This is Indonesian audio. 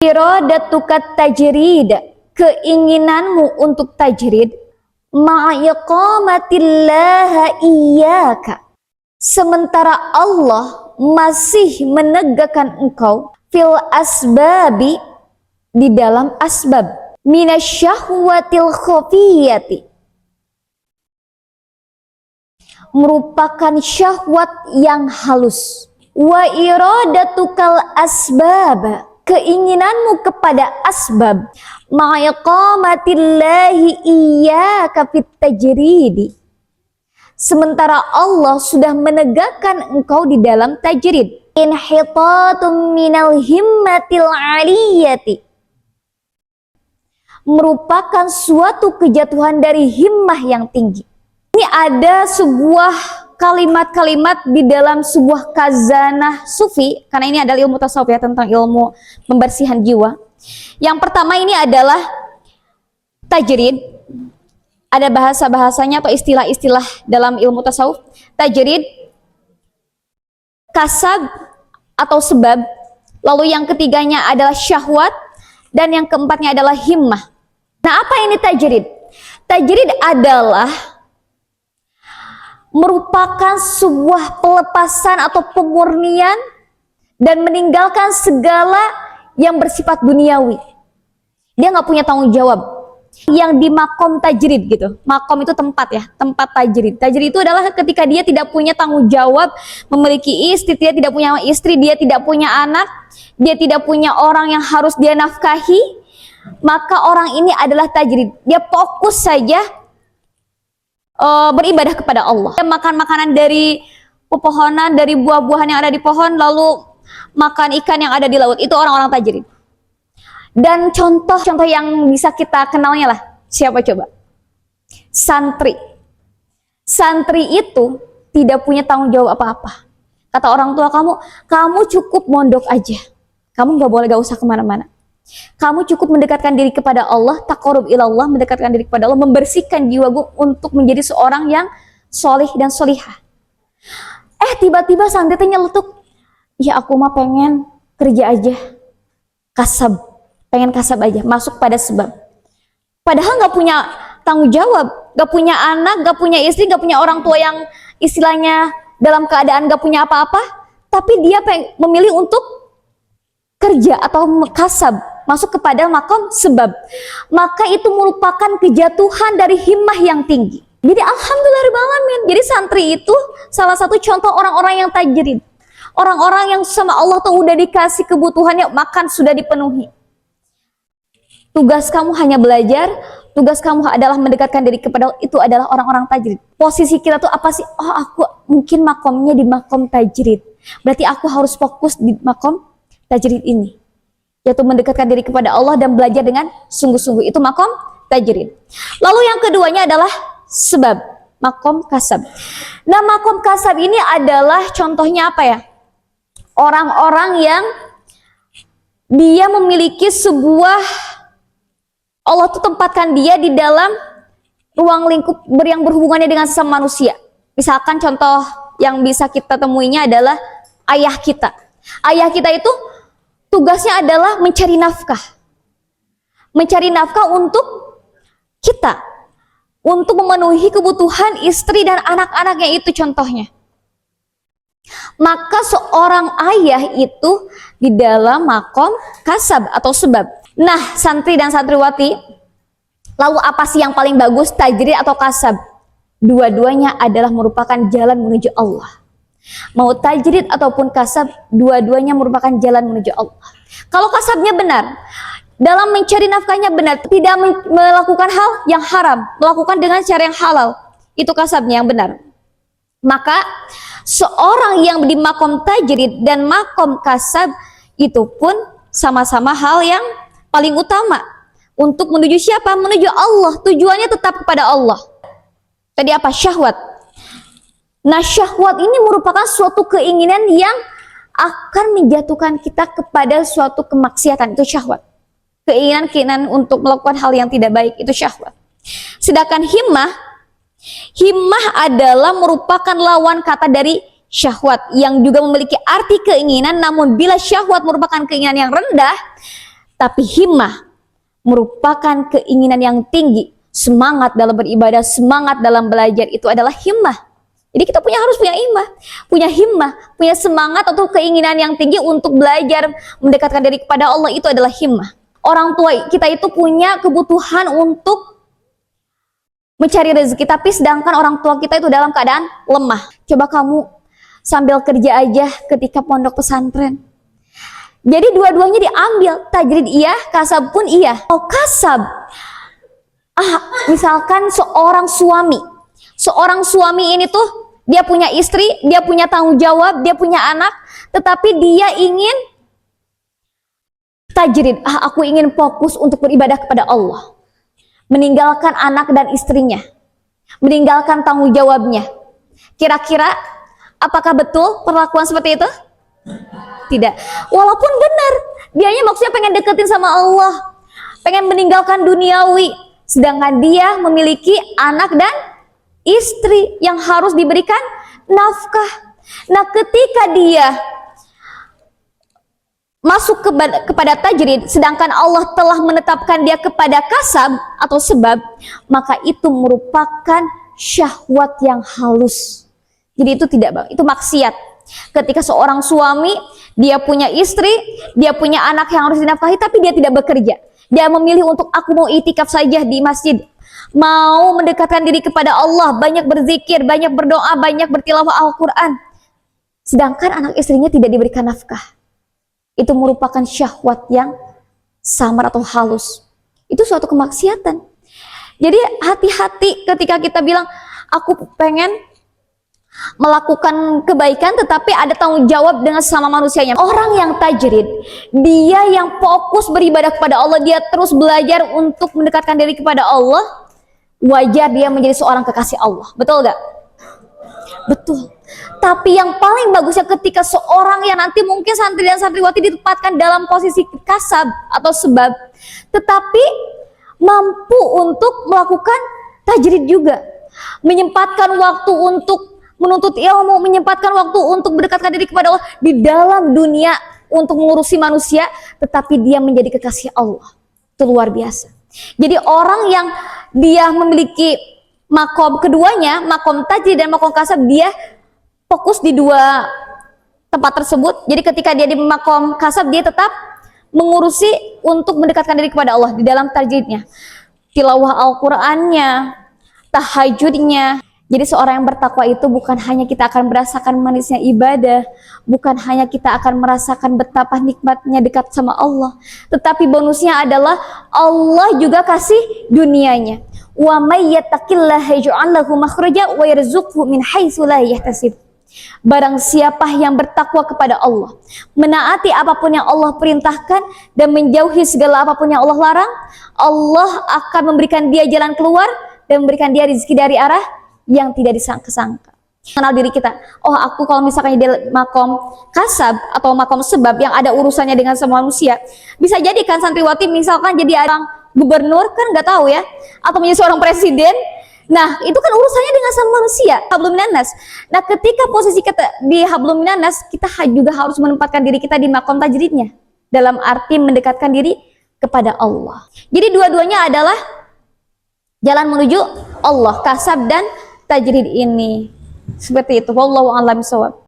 iradatuka tajrid, keinginanmu untuk tajrid, ma'iqamatillah iyyaka, sementara Allah masih menegakkan engkau fil asbabi, di dalam asbab, minasyahwatil khafiyati, merupakan syahwat yang halus, wa iradatukal asbab, keinginanmu kepada asbab, ma'iqamatillahi iyyaka fit tajridi, sementara Allah sudah menegakkan engkau di dalam tajrid, inhitatum minal himmatil aliyati, merupakan suatu kejatuhan dari himmah yang tinggi. Ini ada sebuah kalimat-kalimat di dalam sebuah khazanah sufi, karena ini adalah ilmu tasawuf ya, tentang ilmu pembersihan jiwa. Yang pertama ini adalah tajrid. Ada bahasa-bahasanya atau istilah-istilah dalam ilmu tasawuf. Tajrid, kasab atau sebab, lalu yang ketiganya adalah syahwat, dan yang keempatnya adalah himmah. Nah, apa ini tajrid? Tajrid adalah merupakan sebuah pelepasan atau pemurnian dan meninggalkan segala yang bersifat duniawi. Dia nggak punya tanggung jawab. Yang di makom tajrid gitu. Makom itu tempat ya, tempat tajrid. Tajrid itu adalah ketika dia tidak punya tanggung jawab, memiliki istri, dia tidak punya istri, dia tidak punya anak, dia tidak punya orang yang harus dia nafkahi, maka orang ini adalah tajrid. Dia fokus saja beribadah kepada Allah. Dia makan makanan dari pepohonan, dari buah-buahan yang ada di pohon, lalu makan ikan yang ada di laut. Itu orang-orang tajrid. Dan contoh yang bisa kita kenalnya lah, siapa coba? Santri. Santri itu tidak punya tanggung jawab apa-apa. Kata orang tua kamu cukup mondok aja. Kamu gak usah kemana-mana. Kamu cukup mendekatkan diri kepada Allah, taqarrub ilallah, mendekatkan diri kepada Allah, membersihkan jiwaku untuk menjadi seorang yang solih dan solihah. Tiba-tiba santri nyeletuk, ya aku mah pengen kerja aja, kasab, pengen kasab aja, masuk pada sebab. Padahal gak punya tanggung jawab, gak punya anak, gak punya istri, gak punya orang tua yang istilahnya dalam keadaan gak punya apa-apa, tapi dia memilih untuk kerja atau kasab, masuk kepada makom sebab. Maka itu merupakan kejatuhan dari himmah yang tinggi. Jadi alhamdulillahirrahmanirrahim. Jadi santri itu salah satu contoh orang-orang yang tajrid. Orang-orang yang sama Allah tuh udah dikasih kebutuhannya, makan sudah dipenuhi. Tugas kamu hanya belajar, tugas kamu adalah mendekatkan diri kepada Allah, itu adalah orang-orang tajrid. Posisi kita tuh apa sih? Oh, aku mungkin makomnya di makom tajrid. Berarti aku harus fokus di makom tajrid ini, yaitu mendekatkan diri kepada Allah dan belajar dengan sungguh-sungguh. Itu makom tajrid. Lalu yang keduanya adalah sebab, makom kasab. Nah, makom kasab ini adalah contohnya apa ya? Orang-orang yang dia memiliki sebuah, Allah tuh tempatkan dia di dalam ruang lingkup yang berhubungannya dengan sesama manusia. Misalkan contoh yang bisa kita temuinya adalah ayah kita. Ayah kita itu tugasnya adalah mencari nafkah. Mencari nafkah untuk kita. Untuk memenuhi kebutuhan istri dan anak-anaknya, itu contohnya. Maka seorang ayah itu di dalam makom kasab atau sebab. Nah, santri dan santriwati, lalu apa sih yang paling bagus, tajrid atau kasab? Dua-duanya adalah merupakan jalan menuju Allah. Mau tajrid ataupun kasab, dua-duanya merupakan jalan menuju Allah. Kalau kasabnya benar, dalam mencari nafkahnya benar, tidak melakukan hal yang haram, melakukan dengan cara yang halal, itu kasabnya yang benar. Maka seorang yang di makom tajrid dan makom kasab itu pun sama-sama hal yang paling utama untuk menuju siapa? Menuju Allah. Tujuannya tetap kepada Allah. Tadi apa? Syahwat. Nah, syahwat ini merupakan suatu keinginan yang akan menjatuhkan kita kepada suatu kemaksiatan. Itu syahwat. Keinginan untuk melakukan hal yang tidak baik, itu syahwat. Sedangkan himmah adalah merupakan lawan kata dari syahwat, yang juga memiliki arti keinginan. Namun bila syahwat merupakan keinginan yang rendah, Tapi himmah merupakan keinginan yang tinggi, semangat dalam beribadah, semangat dalam belajar, itu adalah himmah. Jadi kita harus punya himmah, punya semangat atau keinginan yang tinggi untuk belajar, mendekatkan diri kepada Allah, itu adalah himmah. Orang tua kita itu punya kebutuhan untuk mencari rezeki, tapi sedangkan orang tua kita itu dalam keadaan lemah. Coba kamu sambil kerja aja ketika pondok pesantren. Jadi dua-duanya diambil, tajrid iya, kasab pun iya. Oh kasab, misalkan seorang suami ini tuh dia punya istri, dia punya tanggung jawab, dia punya anak, tetapi dia ingin tajrid. Aku ingin fokus untuk beribadah kepada Allah, meninggalkan anak dan istrinya, meninggalkan tanggung jawabnya. Kira-kira apakah betul perlakuan seperti itu? Tidak. Walaupun benar, dianya maksudnya pengen deketin sama Allah, pengen meninggalkan duniawi, sedangkan dia memiliki anak dan istri yang harus diberikan nafkah. Nah, ketika dia masuk kepada tajrid, sedangkan Allah telah menetapkan dia kepada kasab atau sebab, maka itu merupakan syahwat yang halus. Jadi itu tidak, itu maksiat. Ketika seorang suami, dia punya istri, dia punya anak yang harus dinafkahi, tapi dia tidak bekerja. Dia memilih untuk aku mau itikaf saja di masjid, mau mendekatkan diri kepada Allah, banyak berzikir, banyak berdoa, banyak bertilawah Al-Quran. Sedangkan anak istrinya tidak diberikan nafkah. Itu merupakan syahwat yang samar atau halus. Itu suatu kemaksiatan. Jadi hati-hati ketika kita bilang, aku pengen melakukan kebaikan tetapi ada tanggung jawab dengan sesama manusianya. Orang yang tajrid, dia yang fokus beribadah kepada Allah, dia terus belajar untuk mendekatkan diri kepada Allah, wajar dia menjadi seorang kekasih Allah. Betul gak? Betul. Tapi yang paling bagusnya ketika seorang yang nanti mungkin santri dan santriwati ditempatkan dalam posisi kasab atau sebab, tetapi mampu untuk melakukan tajrid juga, menyempatkan waktu untuk menuntut ilmu, menyempatkan waktu untuk mendekatkan diri kepada Allah di dalam dunia untuk mengurusi manusia, tetapi dia menjadi kekasih Allah. Itu luar biasa. Jadi orang yang dia memiliki makom keduanya, makom tajrid dan makom kasab, dia fokus di dua tempat tersebut. Jadi ketika dia di makom kasab, dia tetap mengurusi untuk mendekatkan diri kepada Allah di dalam tajridnya, tilawah Al-Qur'annya, tahajudnya. Jadi seorang yang bertakwa itu bukan hanya kita akan merasakan manisnya ibadah, bukan hanya kita akan merasakan betapa nikmatnya dekat sama Allah, tetapi bonusnya adalah Allah juga kasih dunianya. Wa may yattaqillaha yaj'al lahu makhraja wa yarzuqhu min haitsu la yahtasib. Barang siapa yang bertakwa kepada Allah, menaati apapun yang Allah perintahkan dan menjauhi segala apapun yang Allah larang, Allah akan memberikan dia jalan keluar dan memberikan dia rezeki dari arah yang tidak disangka-sangka. Kenal diri kita, oh aku kalau misalkan di makom kasab atau makom sebab yang ada urusannya dengan semua manusia, bisa jadi kan santriwati misalkan jadi orang gubernur, kan nggak tahu ya, atau menjadi seorang presiden. Nah itu kan urusannya dengan sama manusia, hablum minannas. Nah ketika posisi kita di hablum minannas, kita juga harus menempatkan diri kita di makom tajridnya, dalam arti mendekatkan diri kepada Allah. Jadi dua-duanya adalah jalan menuju Allah, kasab dan tajrid ini. Seperti itu. Wallahu a'lam bishawab.